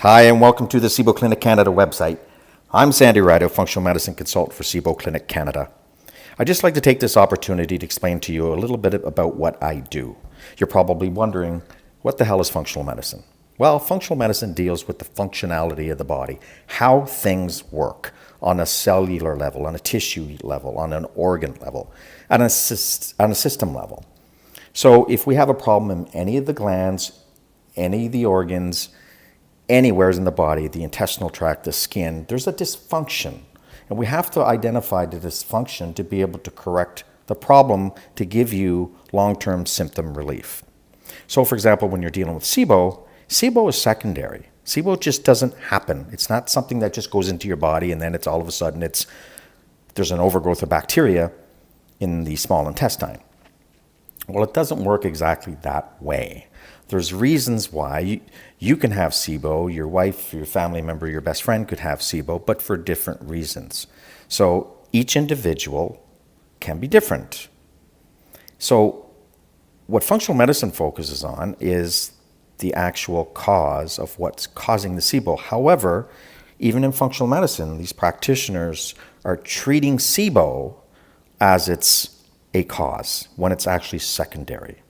Hi, and welcome to the SIBO Clinic Canada website. I'm Sandy Ridout, Functional Medicine Consultant for SIBO Clinic Canada. I'd just like to take this opportunity to explain to you a little bit about what I do. You're probably wondering, what the hell is functional medicine? Well, functional medicine deals with the functionality of the body, how things work on a cellular level, on a tissue level, on an organ level, on a system level. So if we have a problem in any of the glands, any of the organs, anywhere in the body, the intestinal tract, the skin, there's a dysfunction. And we have to identify the dysfunction to be able to correct the problem to give you long-term symptom relief. So for example, when you're dealing with SIBO, SIBO is secondary. SIBO just doesn't happen. It's not something that just goes into your body and then it's all of a sudden there's an overgrowth of bacteria in the small intestine. Well, it doesn't work exactly that way. There's reasons why you can have SIBO, your wife, your family member, your best friend could have SIBO, but for different reasons. So each individual can be different. So what functional medicine focuses on is the actual cause of what's causing the SIBO. However, even in functional medicine, these practitioners are treating SIBO as it's a cause when it's actually secondary.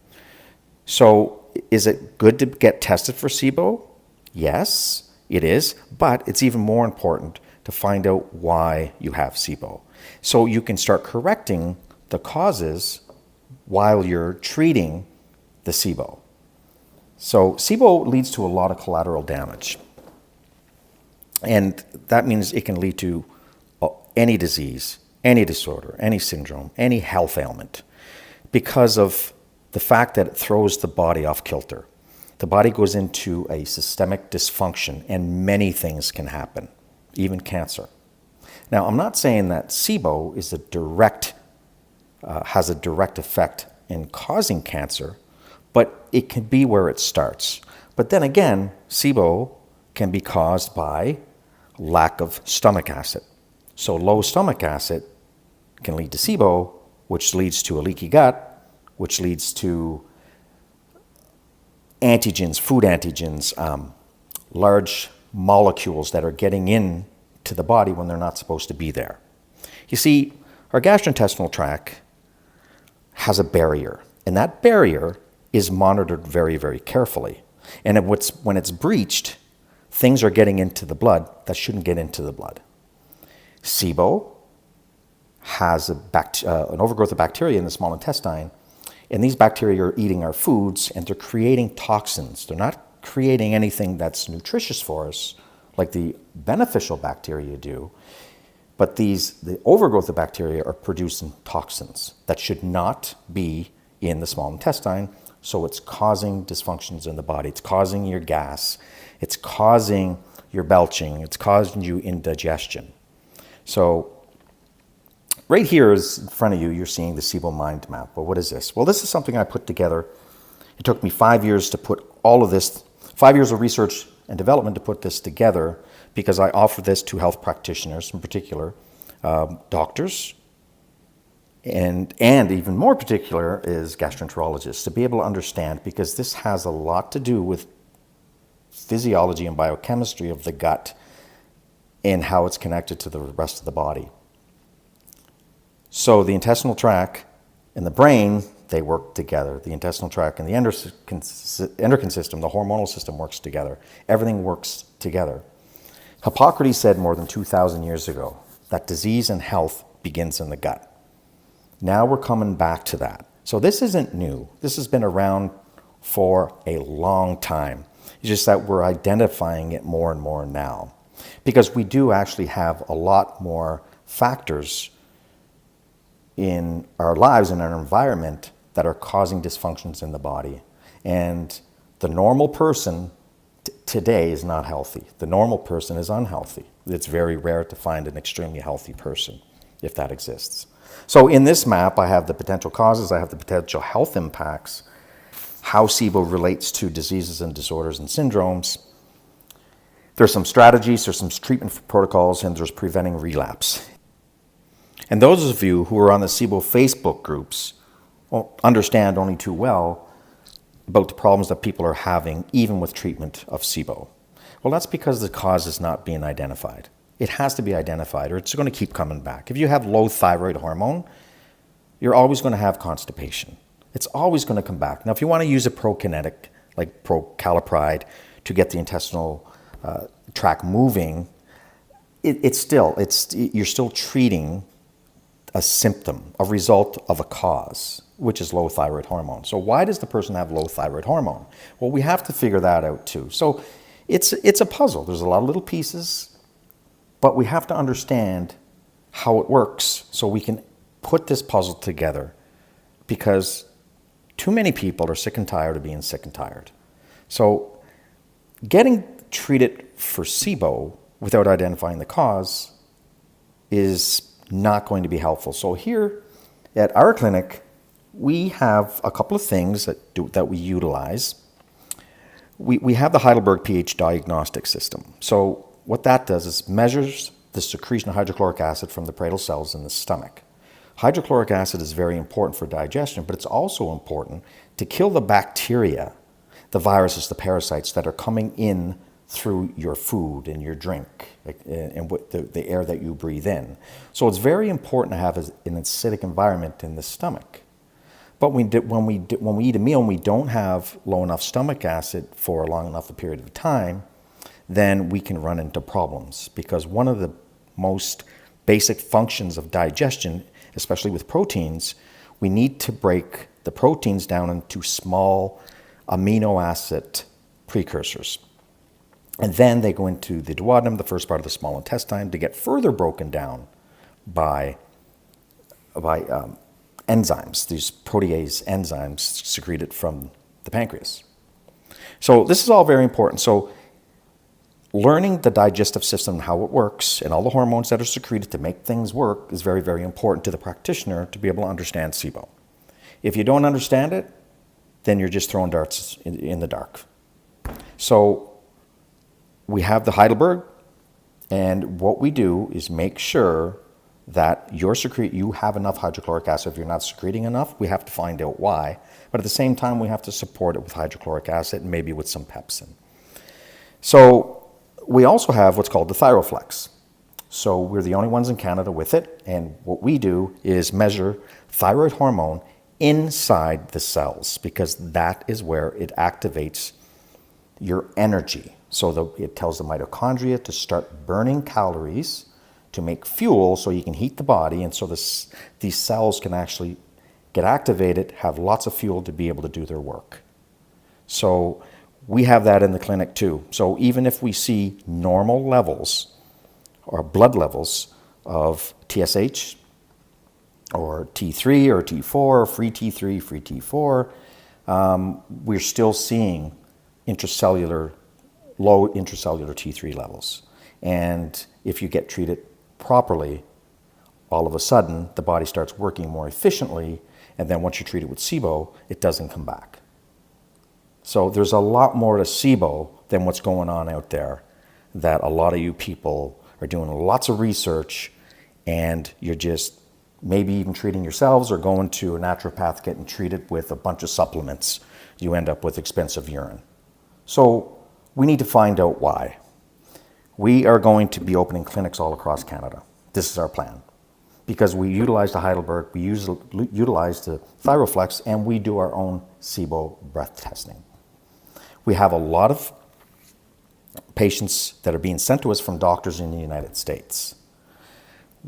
So is it good to get tested for SIBO? Yes, it is, but it's even more important to find out why you have SIBO. So you can start correcting the causes while you're treating the SIBO. So SIBO leads to a lot of collateral damage. And that means it can lead to any disease, any disorder, any syndrome, any health ailment because of the fact that it throws the body off kilter. The body goes into a systemic dysfunction and many things can happen, even cancer. Now, I'm not saying that SIBO is has a direct effect in causing cancer, but it can be where it starts. But then again, SIBO can be caused by lack of stomach acid. So low stomach acid can lead to SIBO, which leads to a leaky gut, which leads to antigens, food antigens, large molecules that are getting into the body when they're not supposed to be there. You see, our gastrointestinal tract has a barrier, and that barrier is monitored very, very carefully. And when it's breached, things are getting into the blood that shouldn't get into the blood. SIBO has an overgrowth of bacteria in the small intestine, and these bacteria are eating our foods and they're creating toxins. They're not creating anything that's nutritious for us like the beneficial bacteria do, but the overgrowth of bacteria are producing toxins that should not be in the small intestine. So it's causing dysfunctions in the body. It's causing your gas. It's causing your belching. It's causing you indigestion. So right here is in front of you, you're seeing the SIBO mind map. Well, what is this? Well, this is something I put together. It took me 5 years to put all of this, 5 years of research and development to put this together because I offer this to health practitioners, in particular, doctors, and even more particular is gastroenterologists, to be able to understand, because this has a lot to do with physiology and biochemistry of the gut and how it's connected to the rest of the body. So the intestinal tract and the brain, they work together. The intestinal tract and the endocrine system, the hormonal system works together. Everything works together. Hippocrates said more than 2,000 years ago that disease and health begins in the gut. Now we're coming back to that. So this isn't new. This has been around for a long time. It's just that we're identifying it more and more now, because we do actually have a lot more factors in our lives and our environment that are causing dysfunctions in the body. And the normal person today is not healthy. The normal person is unhealthy. It's very rare to find an extremely healthy person, if that exists. So in this map, I have the potential causes, I have the potential health impacts, how SIBO relates to diseases and disorders and syndromes. There's some strategies, there's some treatment protocols, and there's preventing relapse. And those of you who are on the SIBO Facebook groups understand only too well about the problems that people are having even with treatment of SIBO. Well, that's because the cause is not being identified. It has to be identified or it's going to keep coming back. If you have low thyroid hormone, you're always going to have constipation. It's always going to come back. Now, if you want to use a prokinetic, like procalipride, to get the intestinal tract moving, you're still treating a symptom, a result of a cause, which is low thyroid hormone. So why does the person have low thyroid hormone? Well, we have to figure that out too. So it's a puzzle. There's a lot of little pieces, but we have to understand how it works so we can put this puzzle together, because too many people are sick and tired of being sick and tired. So getting treated for SIBO without identifying the cause is not going to be helpful. So here at our clinic, we have a couple of things that we utilize. We have the Heidelberg pH diagnostic system. So what that does is measures the secretion of hydrochloric acid from the parietal cells in the stomach. Hydrochloric acid is very important for digestion, but it's also important to kill the bacteria, the viruses, the parasites that are coming in through your food and your drink and the air that you breathe in. So it's very important to have an acidic environment in the stomach. But when we eat a meal and we don't have low enough stomach acid for a long enough a period of time, then we can run into problems, because one of the most basic functions of digestion, especially with proteins, we need to break the proteins down into small amino acid precursors. And then they go into the duodenum, the first part of the small intestine, to get further broken down by enzymes, these protease enzymes secreted from the pancreas. So this is all very important. So learning the digestive system and how it works and all the hormones that are secreted to make things work is very, very important to the practitioner to be able to understand SIBO. If you don't understand it, then you're just throwing darts in the dark. So we have the Heidelberg, and what we do is make sure that you have enough hydrochloric acid. If you're not secreting enough, we have to find out why. But at the same time, we have to support it with hydrochloric acid and maybe with some pepsin. So we also have what's called the Thyroflex. So we're the only ones in Canada with it, and what we do is measure thyroid hormone inside the cells, because that is where it activates your energy. So it tells the mitochondria to start burning calories to make fuel so you can heat the body, and so these cells can actually get activated, have lots of fuel to be able to do their work. So we have that in the clinic too. So even if we see normal levels or blood levels of TSH or T3 or T4 or free T3, free T4, we're still seeing low intracellular T3 levels. And if you get treated properly, all of a sudden the body starts working more efficiently, and then once you treat it with SIBO, it doesn't come back. So there's a lot more to SIBO than what's going on out there, that a lot of you people are doing lots of research and you're just maybe even treating yourselves or going to a naturopath getting treated with a bunch of supplements. You end up with expensive urine. So we need to find out why. We are going to be opening clinics all across Canada. This is our plan. Because we utilize the Heidelberg, we utilize the Thyroflex, and we do our own SIBO breath testing. We have a lot of patients that are being sent to us from doctors in the United States.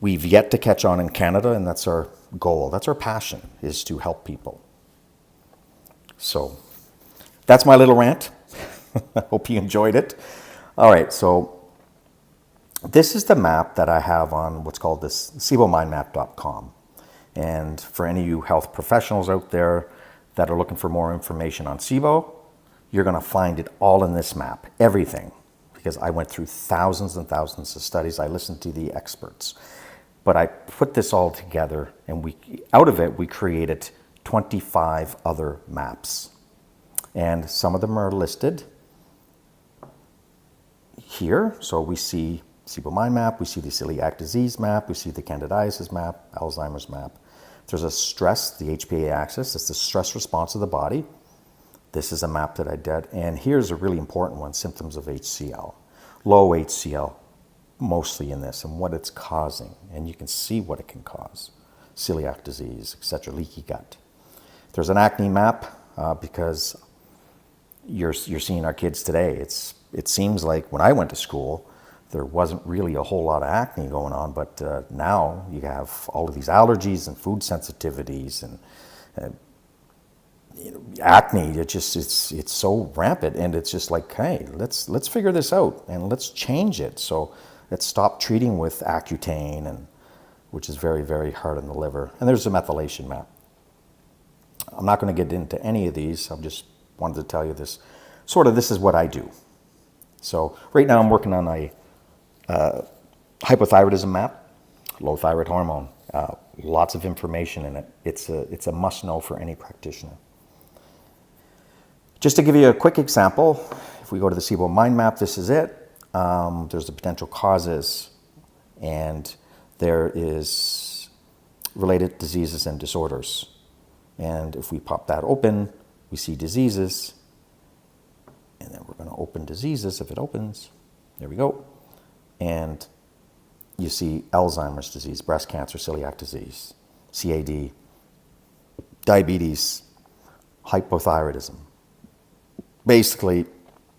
We've yet to catch on in Canada, and that's our goal. That's our passion, is to help people. So that's my little rant. I hope you enjoyed it. All right, so this is the map that I have on what's called this SIBOmindmap.com. And for any of you health professionals out there that are looking for more information on SIBO, you're going to find it all in this map, everything, because I went through thousands and thousands of studies. I listened to the experts. But I put this all together, and out of it, we created 25 other maps. And some of them are listed here. So we see SIBO Mind Map, we see the celiac disease map, we see the candidiasis map, Alzheimer's map. There's a stress, the HPA axis, it's the stress response of the body. This is a map that I did. And here's a really important one, symptoms of HCL. Low HCL, mostly in this, and what it's causing. And you can see what it can cause. Celiac disease, etc., leaky gut. There's an acne map because you're seeing our kids today. It seems like when I went to school, there wasn't really a whole lot of acne going on, but now you have all of these allergies and food sensitivities and acne. It's so rampant, and it's just like, hey, let's figure this out and let's change it. So let's stop treating with Accutane, which is very, very hard on the liver. And there's a methylation map. I'm not going to get into any of these. I just wanted to tell you this. This is what I do. So right now I'm working on a hypothyroidism map, low thyroid hormone. Lots of information in it. It's a must-know for any practitioner. Just to give you a quick example, if we go to the SIBO mind map, this is it. There's the potential causes, and there is related diseases and disorders. And if we pop that open, we see diseases, and then we're going to open diseases if it opens. There we go. And you see Alzheimer's disease, breast cancer, celiac disease, CAD, diabetes, hypothyroidism. Basically,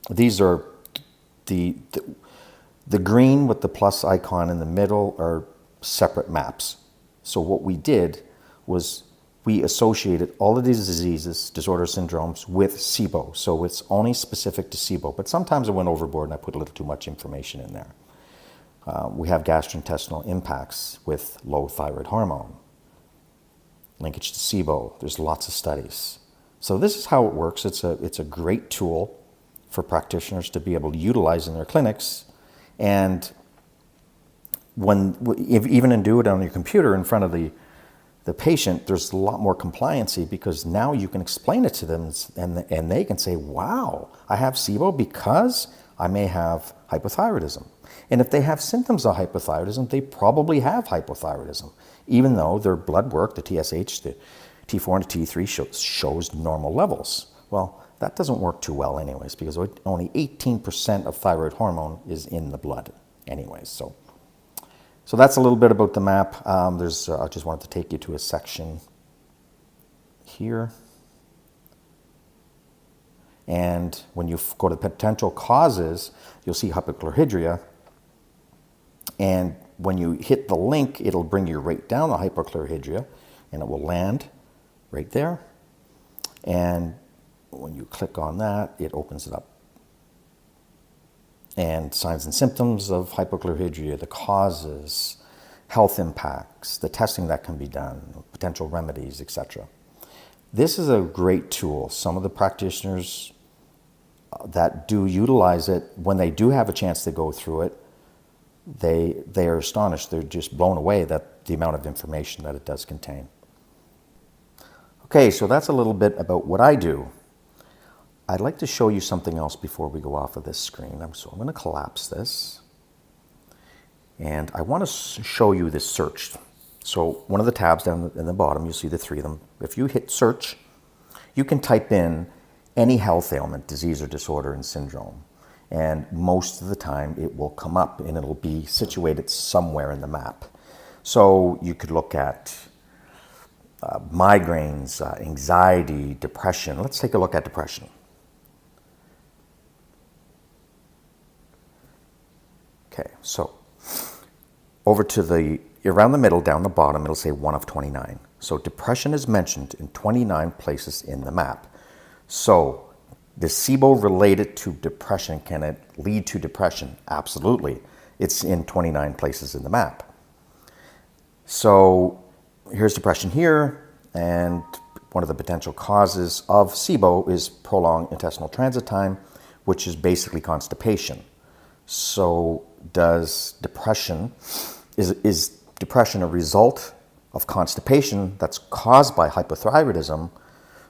these are the green with the plus icon in the middle are separate maps. So what we did was we associated all of these diseases, disorders, syndromes with SIBO. So it's only specific to SIBO. But sometimes I went overboard and I put a little too much information in there. We have gastrointestinal impacts with low thyroid hormone. Linkage to SIBO. There's lots of studies. So this is how it works. It's a great tool for practitioners to be able to utilize in their clinics. And even in do it on your computer in front of the patient, there's a lot more compliancy because now you can explain it to them and they can say, wow, I have SIBO because I may have hypothyroidism. And if they have symptoms of hypothyroidism, they probably have hypothyroidism, even though their blood work, the TSH, the T4 and the T3 shows normal levels. Well, that doesn't work too well anyways because only 18% of thyroid hormone is in the blood anyways. So that's a little bit about the map. I just wanted to take you to a section here. And when you go to potential causes, you'll see hypochlorhydria. And when you hit the link, it'll bring you right down to hypochlorhydria, and it will land right there. And when you click on that, it opens it up. And signs and symptoms of hypochlorhydria, the causes, health impacts, the testing that can be done, potential remedies, etc. This is a great tool. Some of the practitioners that do utilize it, when they do have a chance to go through it, they are astonished. They're just blown away that the amount of information that it does contain. Okay, so that's a little bit about what I do. I'd like to show you something else before we go off of this screen. So I'm going to collapse this. And I want to show you this search. So one of the tabs down in the bottom, you'll see the three of them. If you hit search, you can type in any health ailment, disease or disorder and syndrome. And most of the time it will come up and it'll be situated somewhere in the map. So you could look at migraines, anxiety, depression. Let's take a look at depression. Okay, so over to around the middle, down the bottom, it'll say 1 of 29. So depression is mentioned in 29 places in the map. So is SIBO related to depression? Can it lead to depression? Absolutely. It's in 29 places in the map. So here's depression here, and one of the potential causes of SIBO is prolonged intestinal transit time, which is basically constipation. So is depression a result of constipation that's caused by hypothyroidism?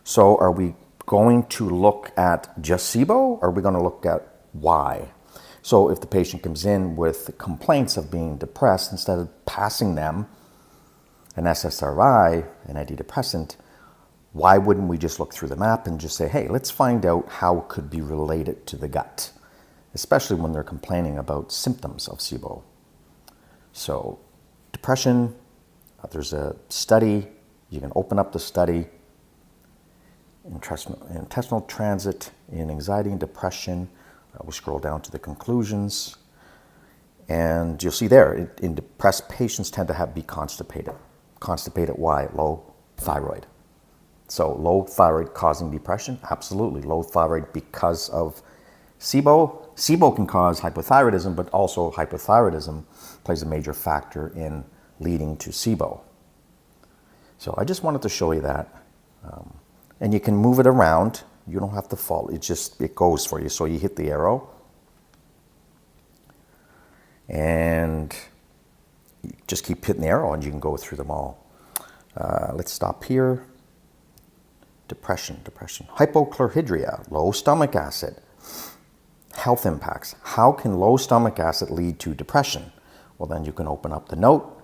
So are we going to look at just SIBO, or are we going to look at why? So if the patient comes in with complaints of being depressed, instead of passing them an SSRI, an antidepressant, Why wouldn't we just look through the map and just say, hey, let's find out how it could be related to the gut, especially when they're complaining about symptoms of SIBO. So depression, there's a study. You can open up the study. Intestinal transit in anxiety and depression. We'll scroll down to the conclusions. And you'll see there, in depressed patients tend to be constipated. Constipated, why? Low thyroid. So low thyroid causing depression? Absolutely. Low thyroid because of SIBO. SIBO can cause hypothyroidism, but also hypothyroidism plays a major factor in leading to SIBO. So I just wanted to show you that. And you can move it around. You don't have to follow. It goes for you. So you hit the arrow. And you just keep hitting the arrow and you can go through them all. Let's stop here. Depression. Hypochlorhydria, low stomach acid. Health impacts. How can low stomach acid lead to depression? Well, then you can open up the note.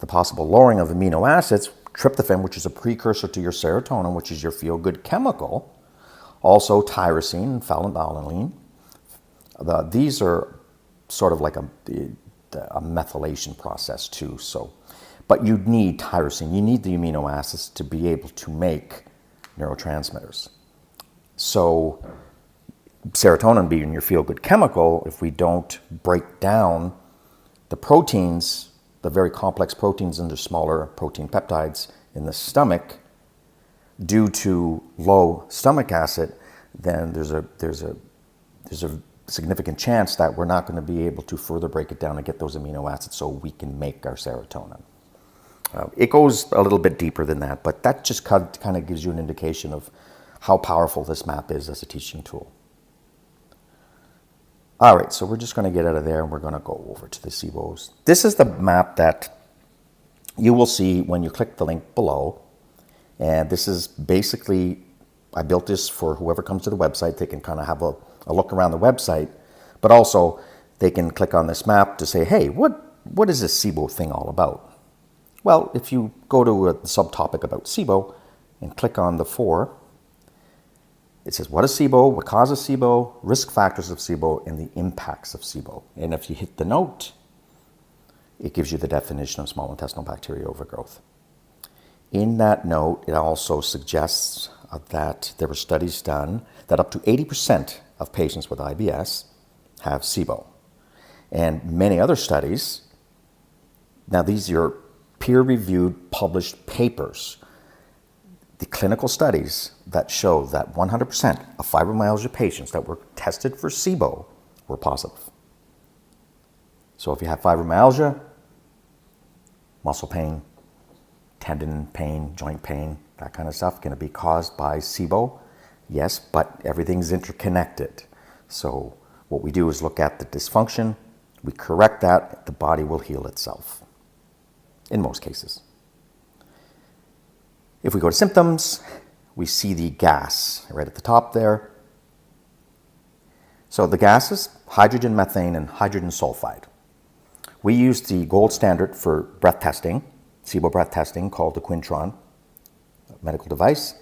The possible lowering of amino acids, tryptophan, which is a precursor to your serotonin, which is your feel-good chemical. Also tyrosine and phenylalanine. These are sort of like a methylation process too. But you need tyrosine. You need the amino acids to be able to make neurotransmitters. So serotonin being your feel-good chemical, if we don't break down the proteins, the very complex proteins into smaller protein peptides in the stomach, due to low stomach acid, then there's a significant chance that we're not going to be able to further break it down and get those amino acids so we can make our serotonin. It goes a little bit deeper than that, but that just kind of gives you an indication of how powerful this map is as a teaching tool. All right, so we're just going to get out of there and we're going to go over to the SIBOs. This is the map that you will see when you click the link below. And this is basically, I built this for whoever comes to the website. They can kind of have a look around the website, but also they can click on this map to say, hey, what is this SIBO thing all about? Well, if you go to a subtopic about SIBO and click on the 4, it says, what is SIBO, what causes SIBO, risk factors of SIBO, and the impacts of SIBO. And if you hit the note, it gives you the definition of small intestinal bacteria overgrowth. In that note, it also suggests that there were studies done that up to 80% of patients with IBS have SIBO. And many other studies, now these are peer-reviewed, published papers, the clinical studies that show that 100% of fibromyalgia patients that were tested for SIBO were positive. So if you have fibromyalgia, muscle pain, tendon pain, joint pain, that kind of stuff, can it be caused by SIBO? Yes, but everything's interconnected. So what we do is look at the dysfunction, we correct that, the body will heal itself, in most cases. If we go to symptoms, we see the gas right at the top there. So the gases, hydrogen, methane, and hydrogen sulfide. We use the gold standard for breath testing, SIBO breath testing, called the Quintron medical device,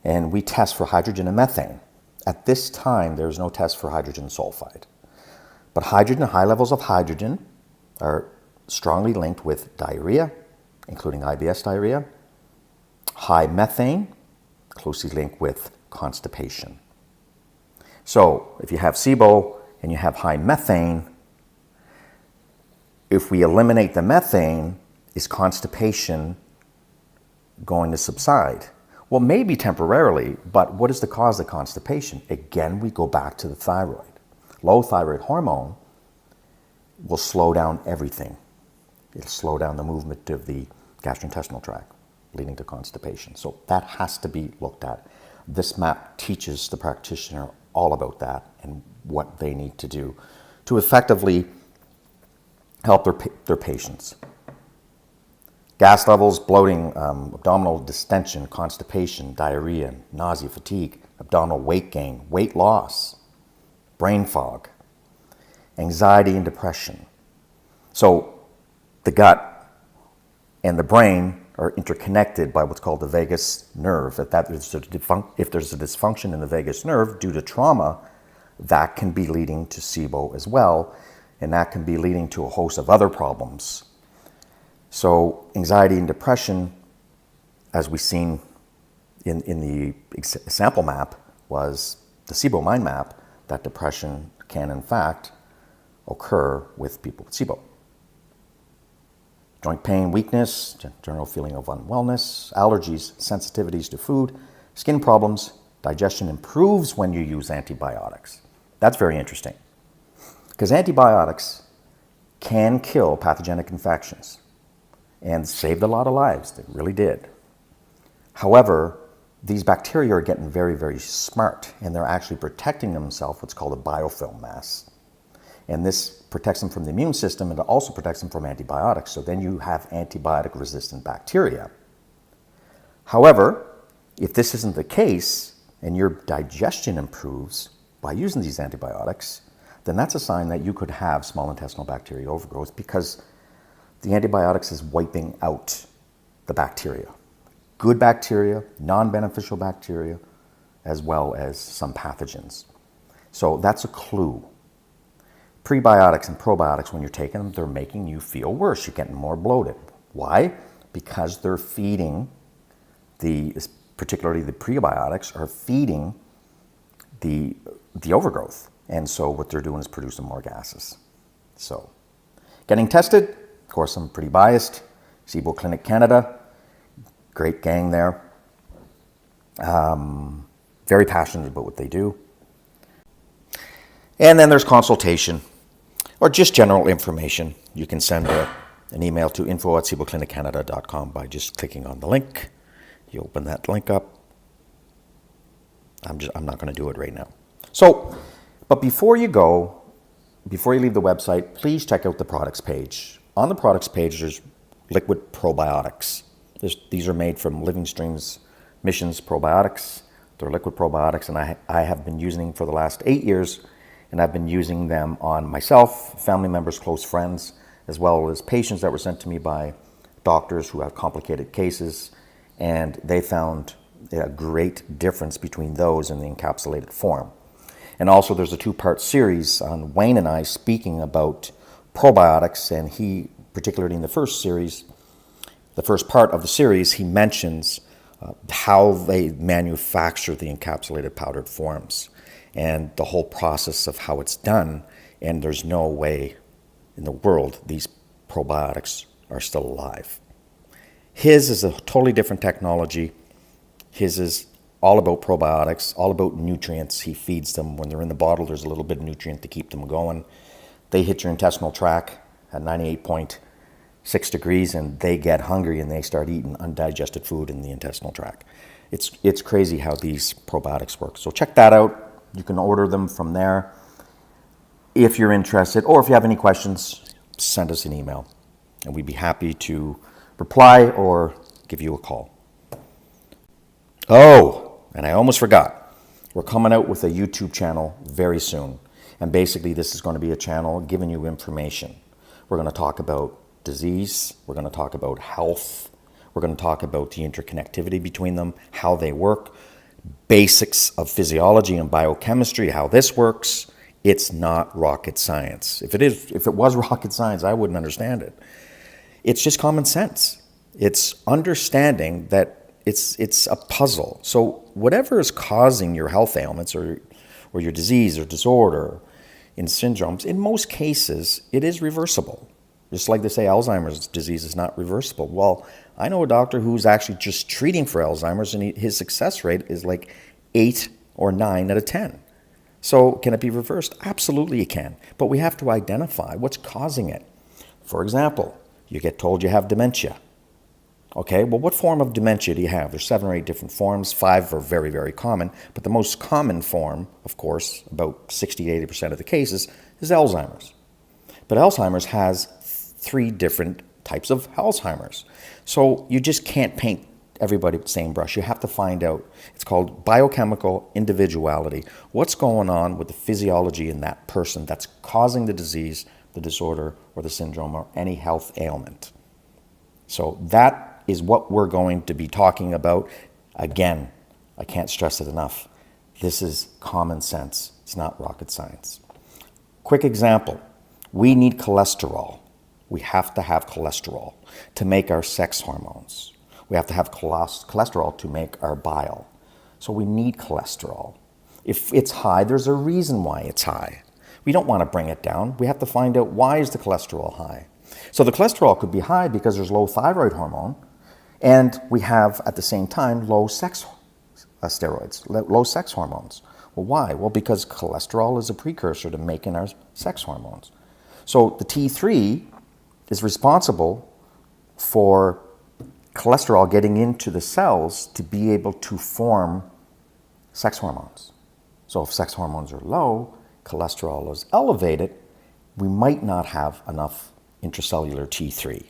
and we test for hydrogen and methane. At this time, there's no test for hydrogen sulfide. But hydrogen, high levels of hydrogen, are strongly linked with diarrhea, including IBS diarrhea. High methane, closely linked with constipation. So if you have SIBO and you have high methane, if we eliminate the methane, is constipation going to subside? Well, maybe temporarily, but what is the cause of constipation? Again, we go back to the thyroid. Low thyroid hormone will slow down everything. It'll slow down the movement of the gastrointestinal tract, leading to constipation. So that has to be looked at. This map teaches the practitioner all about that and what they need to do to effectively help their patients. Gas levels, bloating, abdominal distension, constipation, diarrhea, nausea, fatigue, abdominal weight gain, weight loss, brain fog, anxiety and depression. So the gut and the brain are interconnected by what's called the vagus nerve. If there's a dysfunction in the vagus nerve due to trauma, that can be leading to SIBO as well, and that can be leading to a host of other problems. So anxiety and depression, as we've seen in the sample map, was the SIBO mind map, that depression can in fact occur with people with SIBO. Joint pain, weakness, general feeling of unwellness, allergies, sensitivities to food, skin problems, digestion improves when you use antibiotics. That's very interesting, because antibiotics can kill pathogenic infections and saved a lot of lives. They really did. However, these bacteria are getting very, very smart, and they're actually protecting themselves, what's called a biofilm mass. And this protects them from the immune system, and it also protects them from antibiotics. So then you have antibiotic-resistant bacteria. However, if this isn't the case, and your digestion improves by using these antibiotics, then that's a sign that you could have small intestinal bacteria overgrowth, because the antibiotics is wiping out the bacteria. Good bacteria, non-beneficial bacteria, as well as some pathogens. So that's a clue. Prebiotics and probiotics, when you're taking them, they're making you feel worse. You're getting more bloated. Why? Because they're feeding particularly the prebiotics are feeding the overgrowth. And so what they're doing is producing more gases. So getting tested, of course, I'm pretty biased. SIBO Clinic Canada, great gang there. Very passionate about what they do. And then there's consultation or just general information. You can send an email to info@sibocliniccanada.com by just clicking on the link. You open that link up. I'm not going to do it right now. So, but before you leave the website, please check out the products page. On the products page, there's liquid probiotics. These are made from Living Streams Missions probiotics. They're liquid probiotics, and I have been using them for the last 8 years, and I've been using them on myself, family members, close friends, as well as patients that were sent to me by doctors who have complicated cases, and they found a great difference between those and the encapsulated form. And also there's a 2-part series on Wayne and I speaking about probiotics, and he, particularly in the first part of the series, he mentions how they manufacture the encapsulated powdered forms and the whole process of how it's done. And there's no way in the world these probiotics are still alive. His is a totally different technology. His is all about probiotics, all about nutrients. He feeds them. When they're in the bottle, there's a little bit of nutrient to keep them going. They hit your intestinal tract at 98.6 degrees, and they get hungry and they start eating undigested food in the intestinal tract. It's crazy how these probiotics work. So check that out. You can order them from there if you're interested, or if you have any questions, send us an email, and we'd be happy to reply or give you a call. Oh, and I almost forgot. We're coming out with a YouTube channel very soon. And basically this is going to be a channel giving you information. We're going to talk about disease. We're going to talk about health. We're going to talk about the interconnectivity between them, how they work, basics of physiology and biochemistry, how this works. It's not rocket science. If it was rocket science, I wouldn't understand it. It's just common sense. It's understanding that it's a puzzle. So whatever is causing your health ailments or your disease or disorder in syndromes, in most cases, it is reversible. Just like they say Alzheimer's disease is not reversible. Well, I know a doctor who's actually just treating for Alzheimer's, and his success rate is like 8 or 9 out of 10. So can it be reversed? Absolutely it can. But we have to identify what's causing it. For example, you get told you have dementia. Okay, well, what form of dementia do you have? There's 7 or 8 different forms. 5 are very, very common. But the most common form, of course, about 60 to 80% of the cases, is Alzheimer's. But Alzheimer's has 3 different types of Alzheimer's. So you just can't paint everybody with the same brush. You have to find out. It's called biochemical individuality. What's going on with the physiology in that person that's causing the disease, the disorder, or the syndrome, or any health ailment? So that is what we're going to be talking about. Again, I can't stress it enough. This is common sense. It's not rocket science. Quick example. We need cholesterol. We have to have cholesterol to make our sex hormones. We have to have cholesterol to make our bile. So we need cholesterol. If it's high, there's a reason why it's high. We don't want to bring it down. We have to find out why is the cholesterol high. So the cholesterol could be high because there's low thyroid hormone, and we have at the same time low sex steroids, low sex hormones. Well, why? Well, because cholesterol is a precursor to making our sex hormones. So the T3 is responsible for cholesterol getting into the cells to be able to form sex hormones. So if sex hormones are low, cholesterol is elevated, we might not have enough intracellular T3.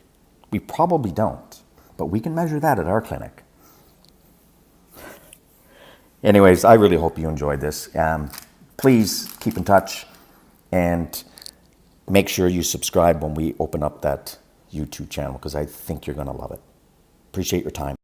We probably don't, but we can measure that at our clinic. Anyways, I really hope you enjoyed this. Please keep in touch and make sure you subscribe when we open up that YouTube channel, because I think you're going to love it. Appreciate your time.